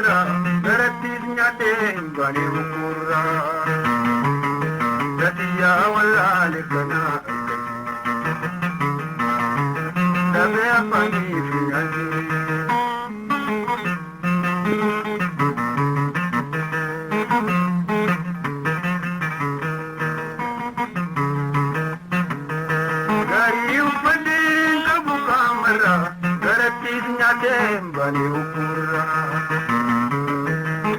marra garatis nyate bani ukura dadiya wala lekana dabe apani fiyazi bani ukura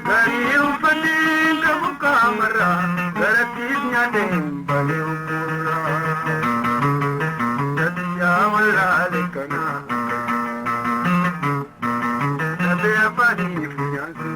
gari upati kabu kamara garatis nyate bani ukura dadiya wala lekana dabe apani fiyazi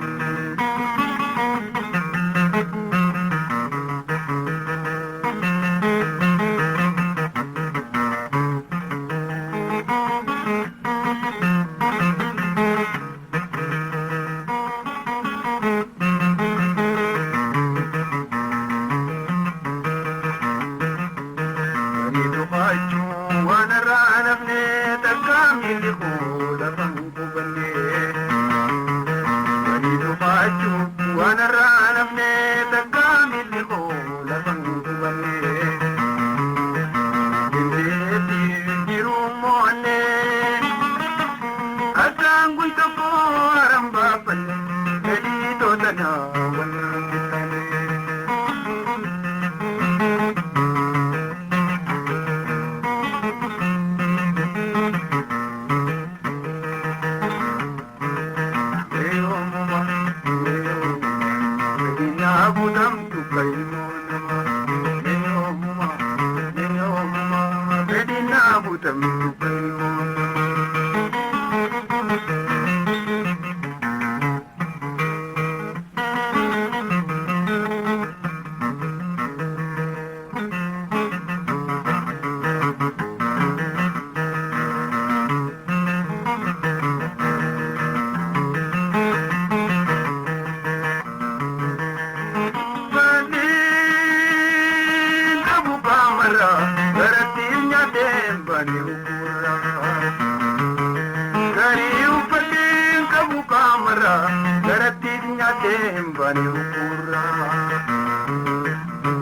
bani ukura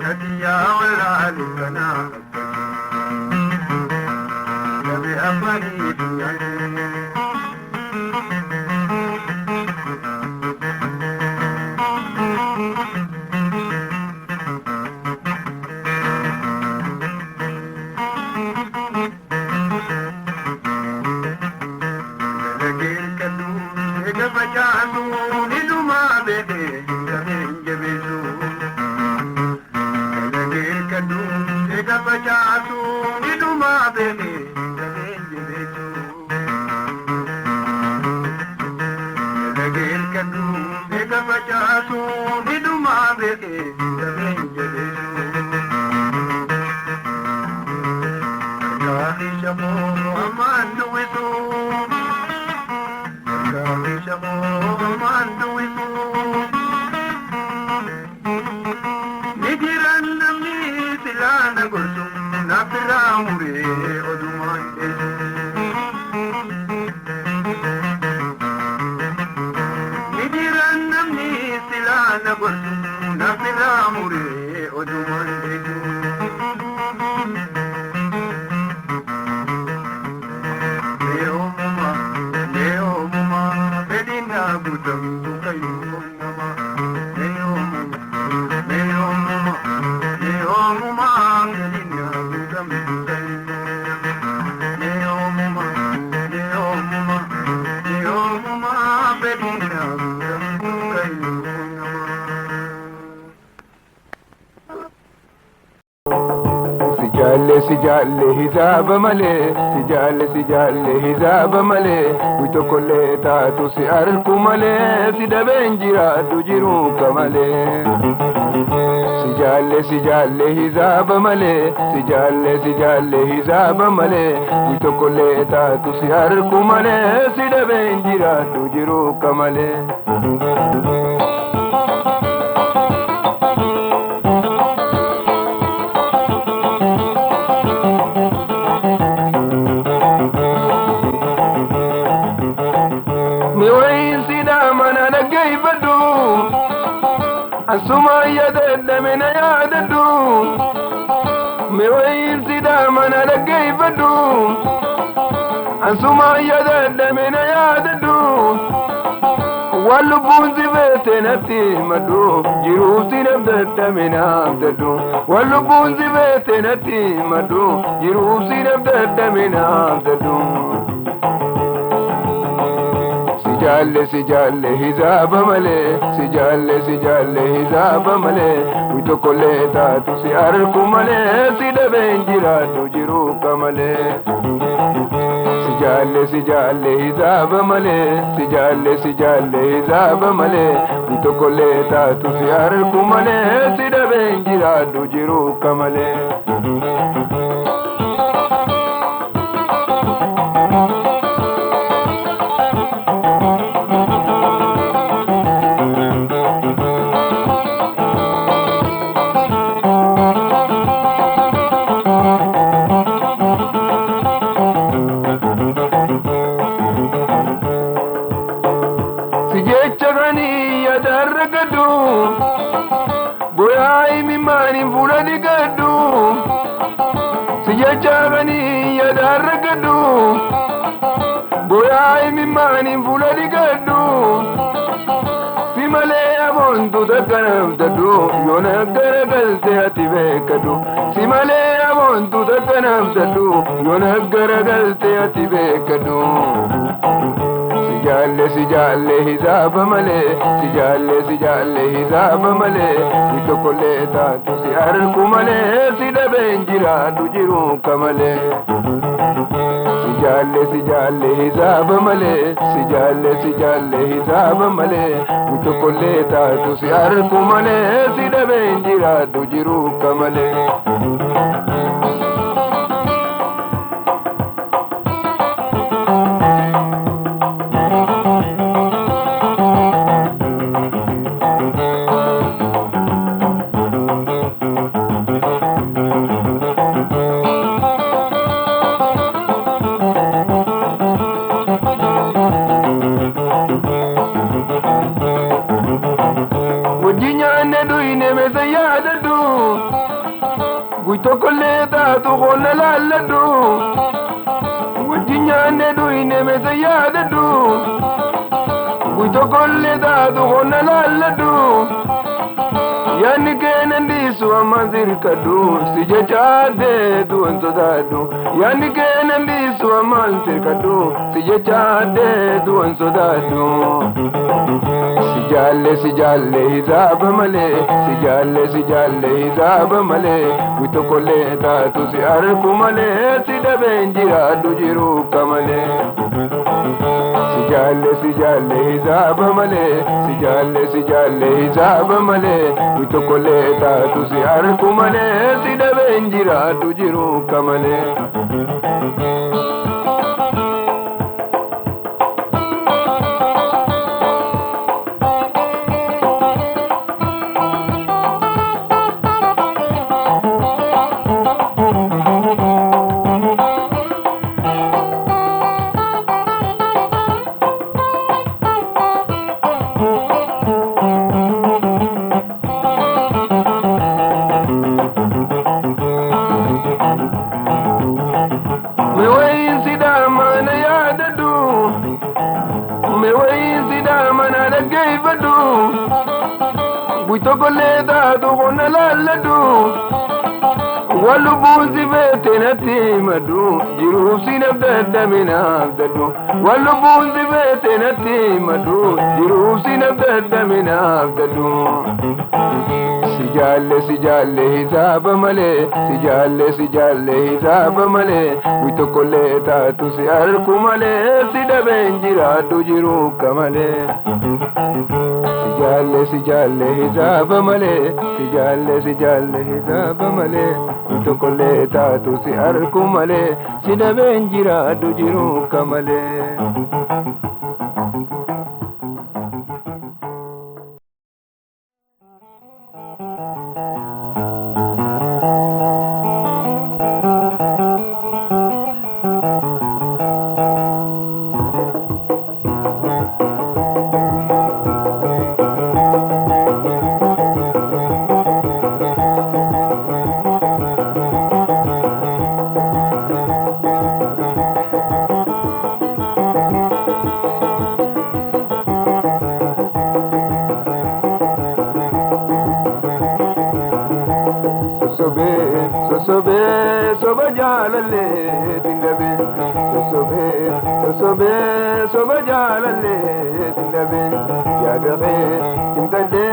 dadiya wala lekana dabe apani fiyazi sijalle hizab male sijalle hizab male wito kolle taatu si arku male si dabenjira dujiru kamale sijalle hizab male sijalle hizab male wito kolle taatu si arku male si dabenjira dujiru kamale mana dhaggeeffadhu asuma yaadadhamina yaadadhu mee wayiin sidaa mana dhaggeeffadhu asuma yaadadhamina yaadadhu waan lubbuun si feete natti himadhu jiruuf si nabdadhamina abdadhu waan lubbuun si feete natti himadhu jiruuf si nabdadhamina abdadhu si jaalle hisaaba malee si jaalle hisaaba malee wi tokkollee taatu si arku malee si dhabeen jiraadhu jiruuka malee si jaalle hisaaba malee si jaalle hisaaba malee wi tokkollee taatu si arku malee si dhabeen jiraadhu jiruuka malee Sijachagani yadaragadu boyai mimani fuladigadu simale abontu dakanamtadu yona garagalte atibekadu simale abontu dakanamtadu yona garagalte atibekadu si jaalle hisaaba malee si jaalle hisaaba malee wi tokkollee taatu si arku malee si dhabeen jiraadhu jiruuka malee si jaalle hisaaba malee si jaalle hisaaba malee wi tokkollee taatu si arku malee si dhabeen jiraadhu jiruuka malee Guitokolle taatu qonna laalladhu wajjin nyaanne dhuyne mesa yaadadhu guitokolle taatu qonna laalladhu yaanni keenan dhiisu ammaan sirkadhu si jechaadde du'an sodaadhu yaanni keenan dhiisu ammaan sirkadhu si jechaadde du'an sodaadhu si jaalle hisaaba malee si jaalle hisaaba malee wi tokkollee taatu si arku malee si dhabeen jiraadhu jiruuka malee si jaalle hisaaba malee si jaalle hisaaba malee wi tokkollee taatu si arku malee si dhabeen jiraadhu jiruuka malee Guitokolle taatu qonna laalladhu waan lubbuun si feete natti himadhu jiruuf si nabdadhamina abdadhu waan lubbuun si feete natti himadhu jiruuf si nabdadhamina abdadhu si jaalle hisaaba malee si jaalle hisaaba malee wi tokkollee taatu si arku malee si dhabeen jiraadhu jiruuka malee si jaalle hisaaba malee si jaalle hisaaba malee wi tokkollee taatu si arku malee si dhabeen jiraadhu jiruuka malee sosobe soba jalalle dindabe ya dabe indade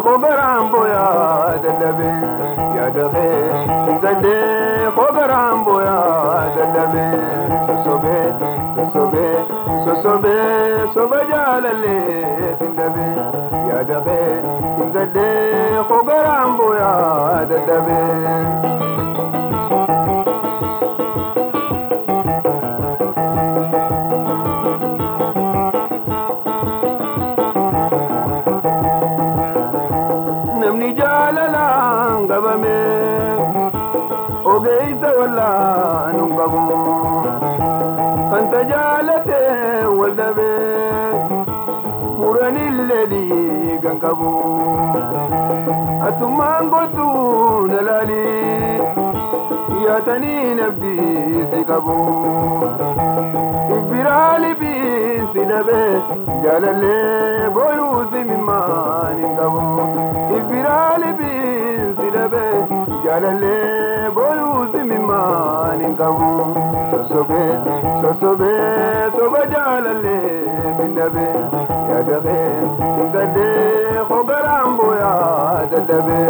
khogarambo ya dindabe ya dabe indade khogarambo ya dindabe sosobe sosobe sosobe soba jalalle dindabe ya dabe indade khogarambo ya dindabe namni jaalala qabame ogeessa walla nun qabu kanta jaalate wal dhabe muranillee dhiigan qabu atummaan gootu na laali yaatanii nabdiisi qabu ibbiraali biisi dhabe jaalallee booyuusi mimmaan hin qabu ibbiraali biisi dhabe jaalallee booyuusi mimmaan hin qabu sosobe sosobe soba jaalallee hin dhabe yaadabe hin gadde khogaraambo yaadadabe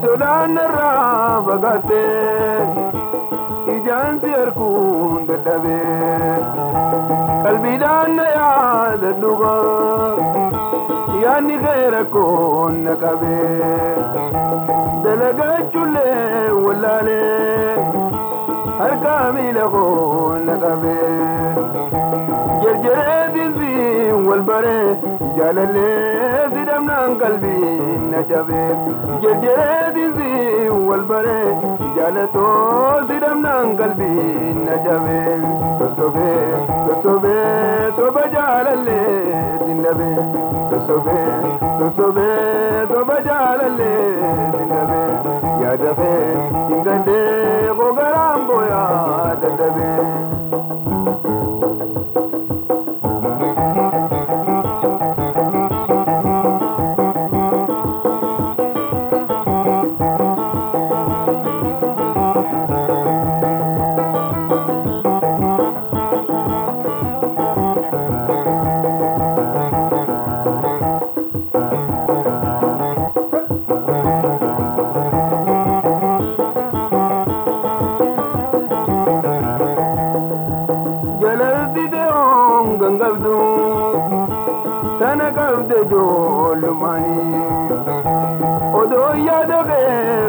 sodaanarra fagaate ijaansi harkuun dadhabe qalbiidhaan na yaada dhuga yaadni keera koon na qabe dalagaachuullee wallaale harkaa miila koon na qabe jerjeree dinsiin wal bare jaalallee sidhamnaan qalbiin na cabe jerjeree dinsiin wal bare jaalatoo sidhamnaan qalbiin na cabe sosobe sosobe soba jaalallee dindabe sosobe sosobe soba jaalallee dindabe yaadabe dingande khogaraambo yaadadabe gangabdu tana qabde joolumani odoo yaadage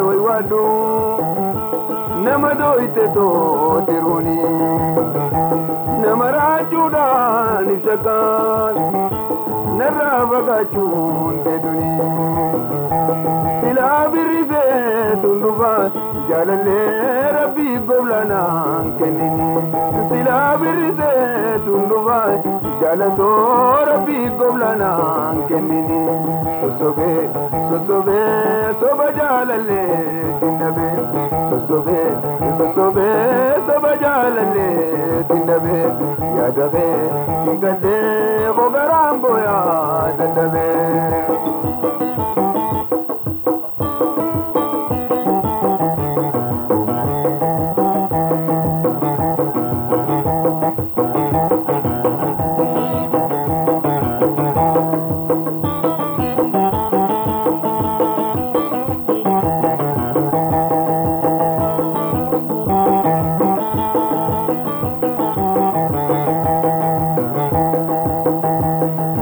way waaddu nama dooyte tootiruni nama raajuudhaan ibsakaan narraa fagaachuun deeduni silaa birrisee tundufaan jaalallee rabbii goblanaan kennini silaa birrisee tundufaan jaalatoo rabbii goblanaan kennini sosobe sosobe soba jaalallee dindabe sosobe sosobe soba jaalallee dindabe yaadabe dingadde khogaraambo yaadadabe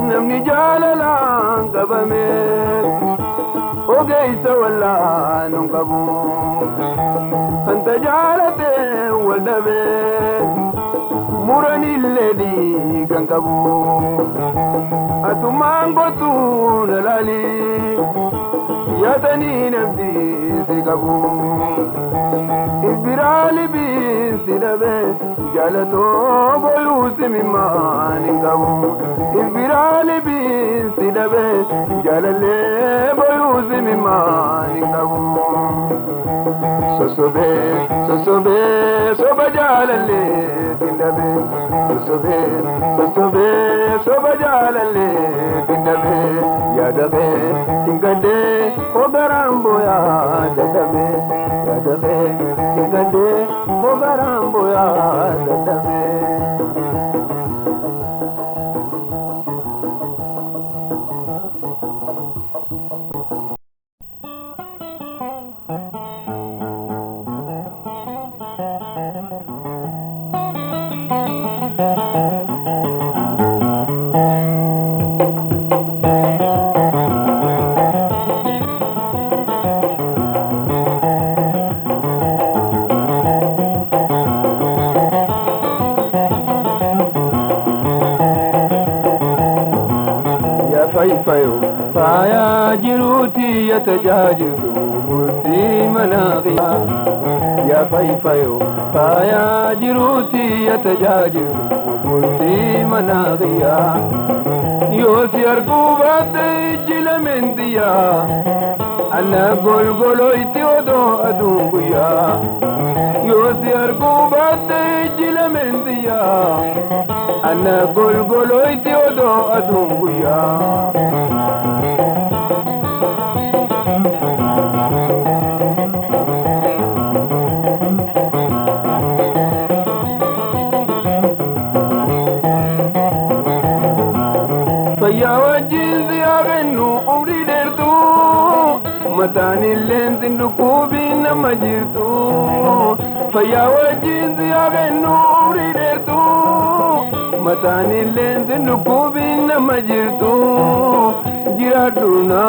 namni jaalalaan qabame ogeessa wallaa nun qabu kanta jaalate wal dhabe muranillee dhiigan qabu atummaan gootu na laali yaatanii nabdiisi qabu ibbiraali biisi dhabe jaalatoo booyuusi mimmaan hin qabu ibbiraali biisi dhabe jaalallee booyuusi mimmaan hin qabu sosobe sosobe soba jalalle dindabe sosobe sosobe soba jalalle dindabe yadabe tingade ogarambo ya dadabe yadabe tingade ogarambo ya dadabe فايفايو فايا جروتي يتجاجد قلتي مناغيا يا فايفايو فايا جروتي يتجاجد قلتي مناغيا يوسي أرقوبات جل من ديا أنا قول قولويتي ودو أدوبيا يوسي أرقوبات جل من ديا أنا قول قولويتي ودو أدوبيا فيا وجين زياغنو عمري ديرتو متاني اللين زنكو بينا مجرتو فيا وجين زياغنو عمري ديرتو متاني اللين زنكو بينا مجرتو جراتونا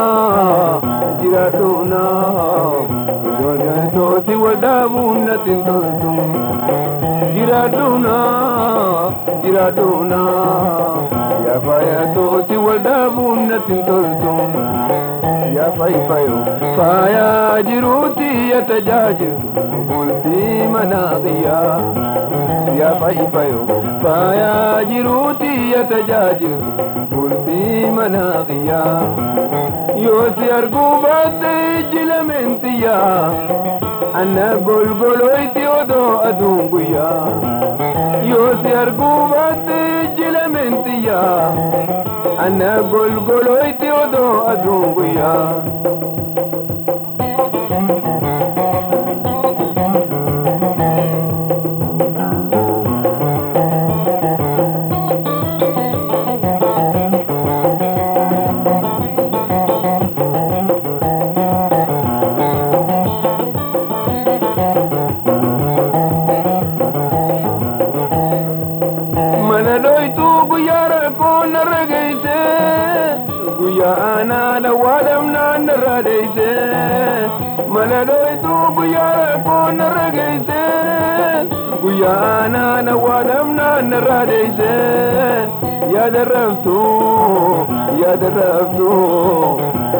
جراتونا جراتوتي ودابونا تنتظتو جراتونا جراتونا يا فايا توسي ودابونا تنتظتم يا فايفايو فايا جروتي يتجاجد قلتي مناغيا يا فايفايو فايا جروتي يتجاجد قلتي مناغيا يوسي أرقوبات جل منتيا أنا قول قولويتي ودو أدونقيا يوسي أرقوبات جل منتيا أنا قول قولويتي ودو أدونقيا أنا لوالمنا نراديسي ملالويتو بيا كون رقيسي بيا أنا لوالمنا نراديسي يا درفتو يا درفتو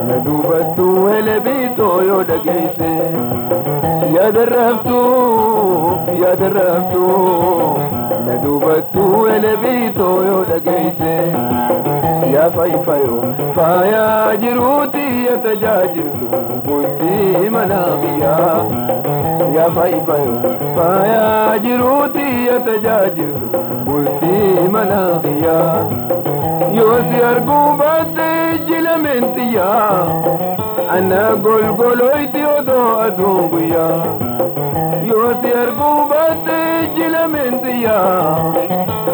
ندوبتو هلبيتو يو دقيسي يا درفتو يا درفتو ندوبتو هلبيتو يو دقيسي يا فايفايو فايا جروتي يتجاجرتو قلتي مناغيا يا فايفايو فايا جروتي يتجاجرتو قلتي مناغيا يوسي أرقوبات جل منتيا أنا قول قولويتي ودو أدونقيا يوسي أرقوبات جل منتيا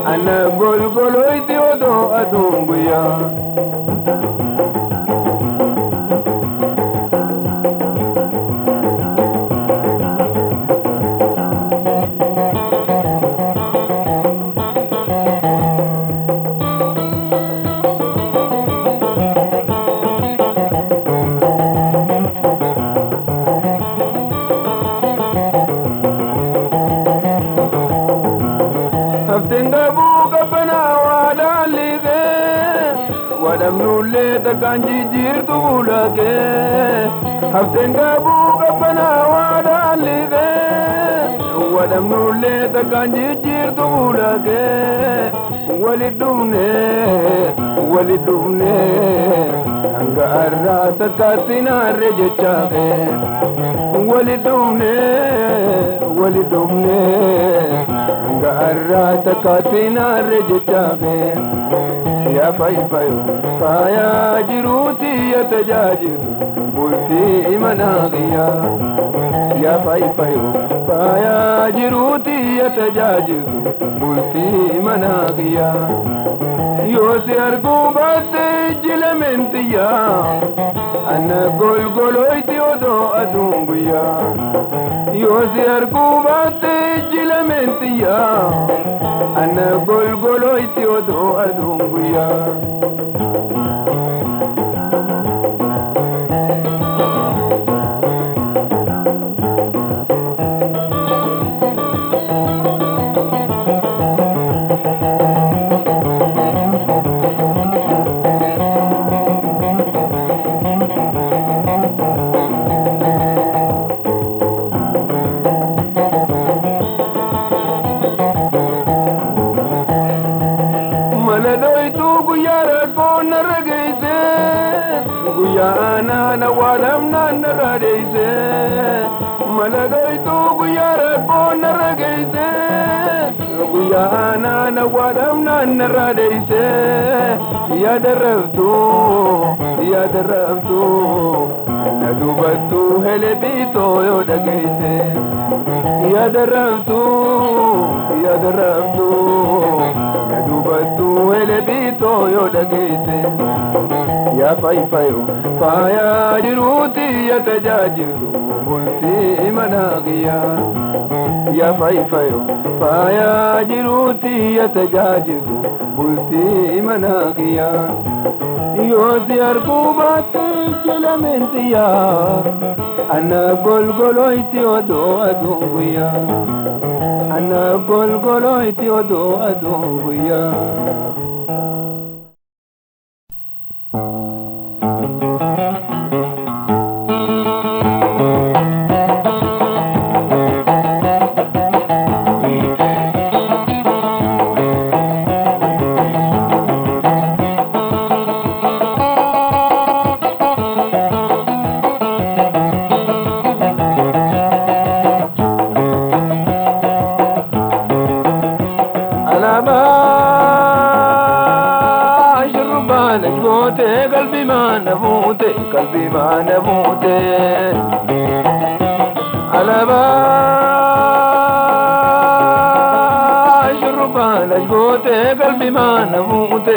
أنا قول قولويتي ودو أدونقيا wadamnulle takanji jirtu bulake haftenga buka pana wadalige wadamnulle takanji jirtu bulake walidumne walidumne hanga arrata katina rejechabe walidumne hanga arrata katina rejechabe ya faifayo faya jiruti yatajajiru bulti imanagiya ya faifayo faya jiruti yatajajiru bulti imanagiya yosi argubate jilamentiya ana golgoloyti odo adunguya yosi argubate jilamentiya ana golgoloyti odo adunguya na walam na naragayse malagaytu guyara ko naragayse guyana na walam na naragayse ya darabtu nadubatu helebito yo dagayse ya darabtu nadubatu helebito yo dagayse ya faifayo faya jiruti yatajajiru bulti imanagiya ya faifayo faya jiruti yatajajiru bulti imanagiya yosi argubate jilamentiya ana golgoloyti odo adunguya ana golgoloyti odo adunguya قلبي ما نموت على ما شربان أشبوت قلبي ما نموت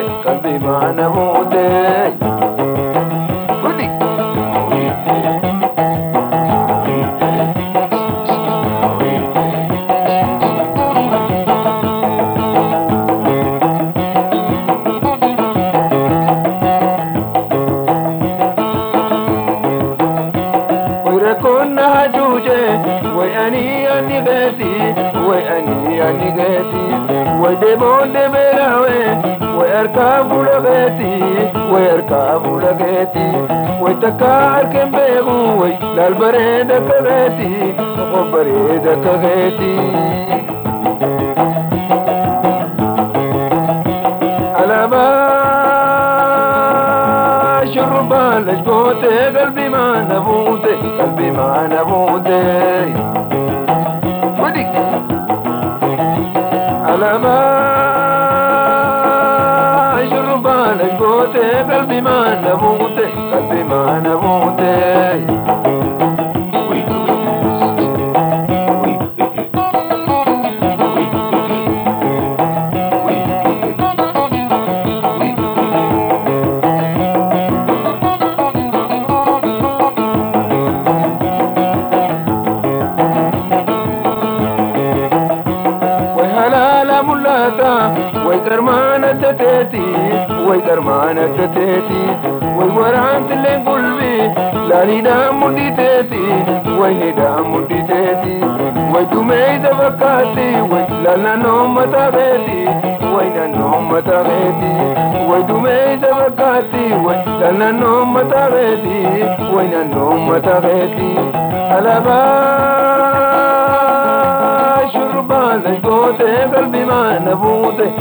ويدبون دبلاوي ويركبوا لغيتي ويتكار كم بيغوي للبريد كغيتي وبريد كغيتي على ما شربان لشبوتي قلبي ما نموتي على ما شربان لشبوتي قلبي ما نموتي ويكرمانة تتيتي ويورانت اللي قلبي لا ندام مديتيتي ويندام مديتيتي ويدومي دفكاتي ويلا نوم متابيتي وينا نوم متابيتي ويدومي دفكاتي ويلا نوم متابيتي وينا نوم متابيتي على شربان لشبوتي قلبي ما نبوتي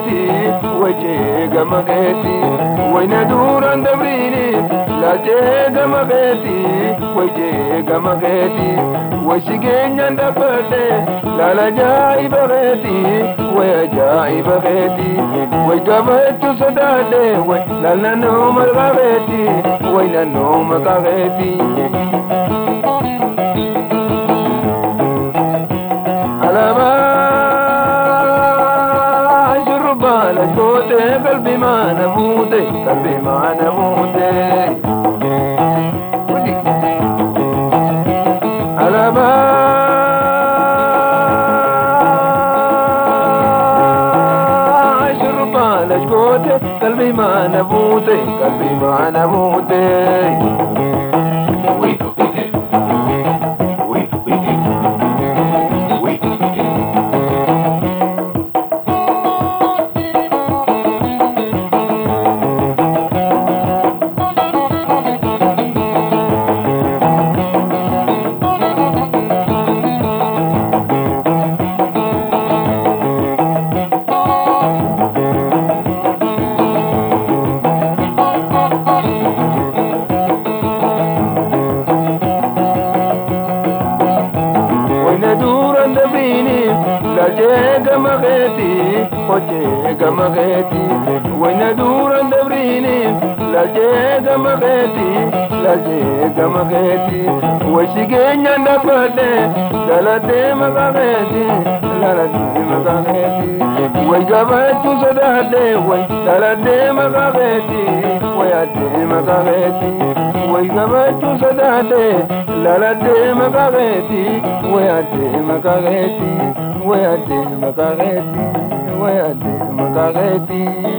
غيتي وجه ما غيتي وين دور عند بريني لا جه ما غيتي وجه ما غيتي وشجين عند فردي لا لا جاي بغيتي وجاي بغيتي وجبت صدادي ولا نوم غيتي وين النوم غيتي على ما قلبي ما نموت قلبي ما نموت على ما أشرب لشكوت قلبي ما نموت قلبي ما نموت مغيتي وين دور دبريني لا جيغ مغيتي لا جيغ مغيتي وشيغين ندبدي دلدي مغيتي دلدي مغيتي ويغبت صدادي وي دلدي مغيتي ويادي مغيتي ويغبت صدادي دلدي مغيتي ويادي مغيتي ويادي مغيتي ويادي مغيتي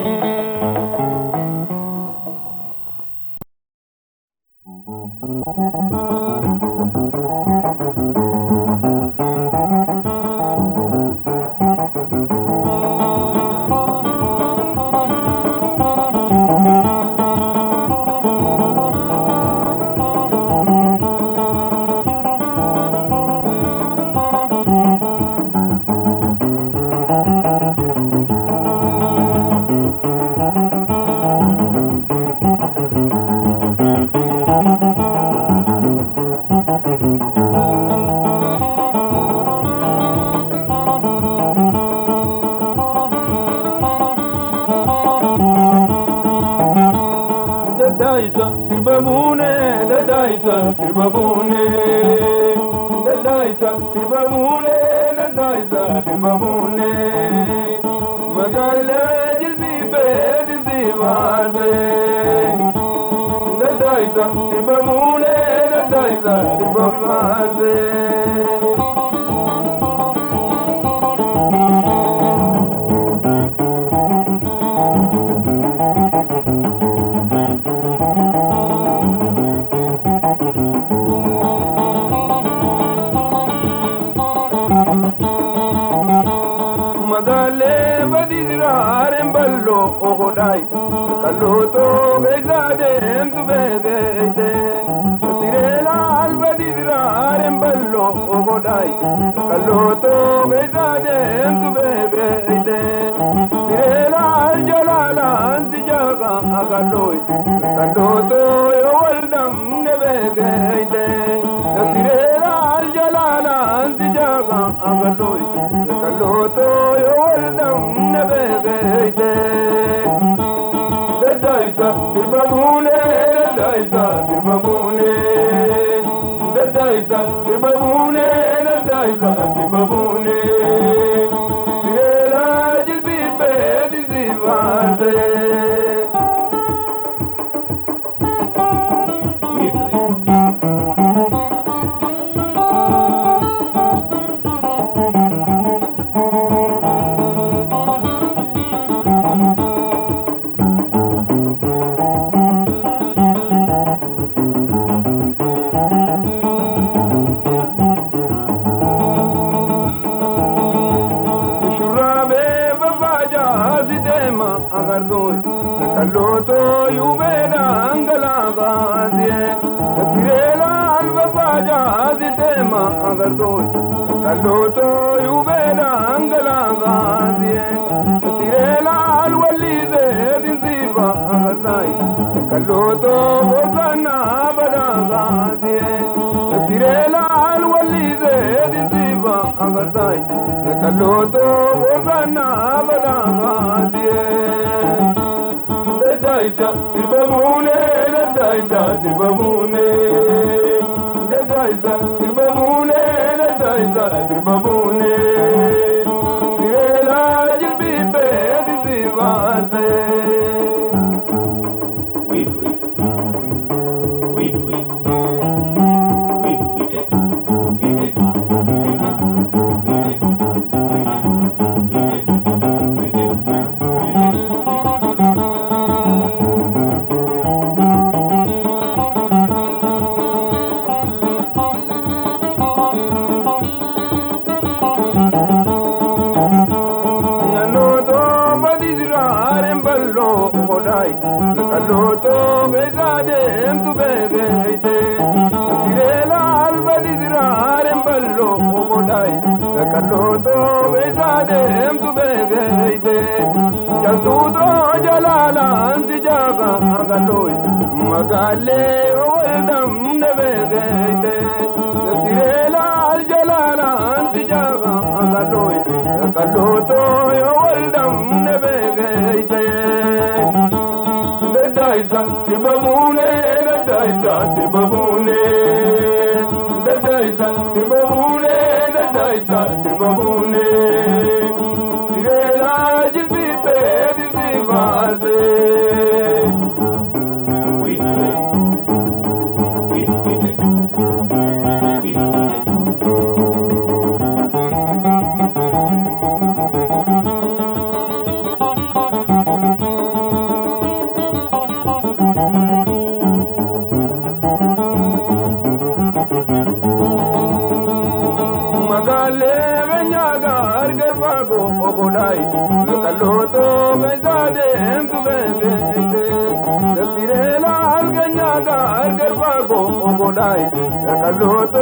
Tirela kalooto bosana badagaati sirela alwalize disiba agartai kalooto bosana badagaati daisa sibabune daisa sibabune daisa sibabune daisa sibabune sirela jilbibe disiba kalooto beesaadeen tu beekeeyte sirela albadisiraaren ballo okodhaay kalooto beesaadeen tu beekeeyte jaltuuto jalaalaan si jaaga agalooy magaalee owaldamne beekeeyte sirela aljalaalaan si jaaga agalooy kalooto owaldamne beekeeyte daisa sibabune daisa sibabune daisa sibabune daisa sibabune sirela jilbibe disibaze kalooto beesaadeen tu beekeeyte sirela alganyaga argarbago ogodhaay kalooto